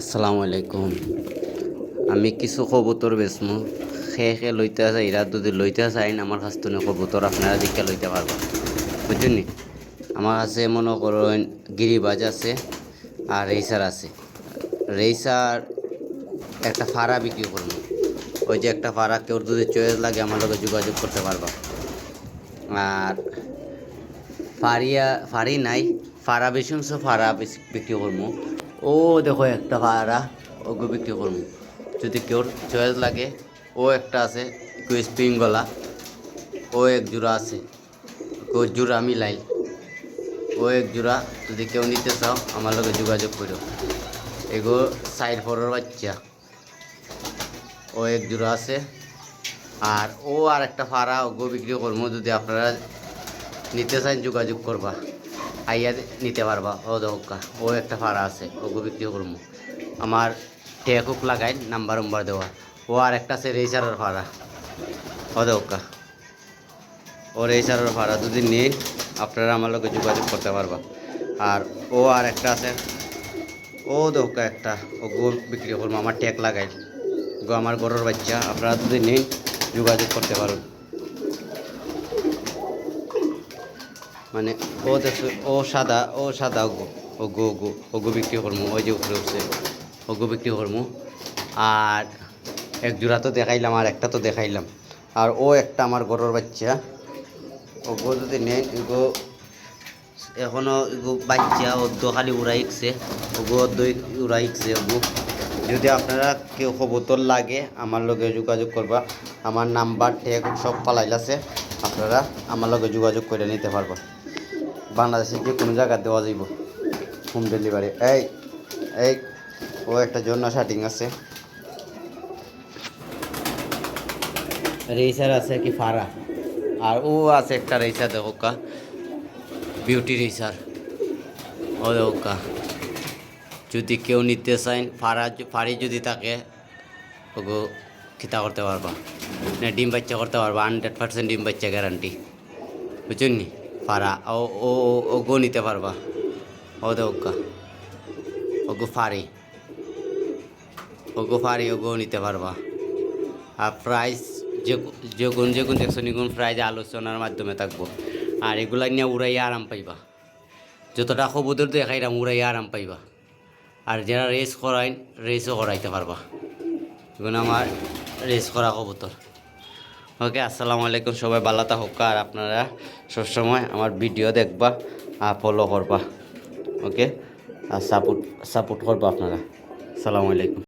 আসসালামু আলাইকুম। আমি কিছু কবুতর বেচমু। খে লইতে চাই, এরা যদি লইতে চাইন আমার কাছ থেকে কবুতর আপনারা দিকে লইতে পারবা, বুঝছেন নি? আমার কাছে মনে করেন গিরিবাজ আছে আর রেইসার আছে। রেইসার একটা ফাড়া বিক্রি করবো। ওই যে একটা ফাড়া কেউ যদি চয়েস লাগে আমার লগে যোগাযোগ করতে পারবা। আর ফাড়ি নাই, ফাড়া বেশি অংশ ফাড়া বেশি বিক্রি করবো। ও দেখো একটা ফাড়া ওগো বিক্রি করবো, যদি কেউ চয়েস লাগে। ও একটা আছে স্প্রিং গলা, ও এক জোড়া আছে, কেউ জোড়া মিলাই। ও এক জোড়া যদি কেউ নিতে চাও আমার লগে যোগাযোগ করো। এগো সাইড ফরের বাচ্চা, ও এক জোড়া আছে। আর ও আর একটা ফাড়া ওগো বিক্রি করবো, যদি আপনারা নিতে চান যোগাযোগ করবা, আইয়া নিতে পারবা। ও দোকা ও একটা ফাড়া আছে ওগো বিক্রি করবো। আমার টেকুক লাগাই নাম্বার দেওয়া। ও আর একটা আছে রেইসারের ফাড়া, ও দোকা ও রেইসারের ফাড়া যদি নিন আপনারা আমার লোকে যোগাযোগ করতে পারবা। আর ও আর একটা আছে, ও দোকা একটা ওগো বিক্রি করবো, আমার ট্যাগ লাগাই গো, আমার গরুর বাচ্চা। আপনারা যদি নিন যোগাযোগ করতে পারুন। মানে ও দেখো ও সাদা ওগো ওগো বিক্রি করবো। ওই যে উপরে উঠছে ওগো বিক্রি করবো। আর এক জোড়া তো দেখাইলাম, আর একটা তো দেখাইলাম। আর ও একটা আমার গরুর বাচ্চা, ওগো যদি নেন এগো এখনও এগো বাচ্চা অর্ধ খালি উড়াইছে, ওগো অর্ধ উড়াইছে ওগো। যদি আপনারা কেউ কবুতর লাগে আমার লগে যোগাযোগ করবা। আমার নাম্বার ট্যাগ সব পালাইল আছে, আপনারা আমার লগে যোগাযোগ করে নিতে পারবা। বাংলাদেশের যে কোনো জায়গা দেওয়া যাইব হোম ডেলিভারি। এই এই ও একটা জন্য শার্টিং আছে, রেইসার আছে কি ফাড়া। আর ও আছে একটা রেইসার দেখোকা, বিউটি রেইসার, ও দেখোকা। যদি কেউ নিতে চান ফাড়ি যদি থাকে ওগো খিতা করতে পারবা, না ডিম বাচ্চা করতে পারবা, 100% ডিম বাচ্চা গ্যারান্টি, বুঝছেন নি? ফাড়া ও ও ওগো নিতে পারবা। ও দেখোকা ওগো ফাড়ি ওগো নিতে পারবা। আর প্রাইস যে কোন দেখছো নিগুন প্রাইজ আলোচনার মাধ্যমে থাকবো। আর এগুলা নিয়ে উড়াইয়া আরাম পাইবা, যতটা কবুতর দেখাইলাম উড়াইয়া আরাম পাইবা। আর যারা রেস করাইন রেসও করাইতে পারবা, এগুলো আমার রেস করা কবুতর। ওকে, আসসালামু আলাইকুম। সবাই ভালো থাকুক, আর আপনারা সবসময় আমার ভিডিও দেখবা আর ফলো করবা। ওকে, আর সাপোর্ট করবা আপনারা। আসসালামু আলাইকুম।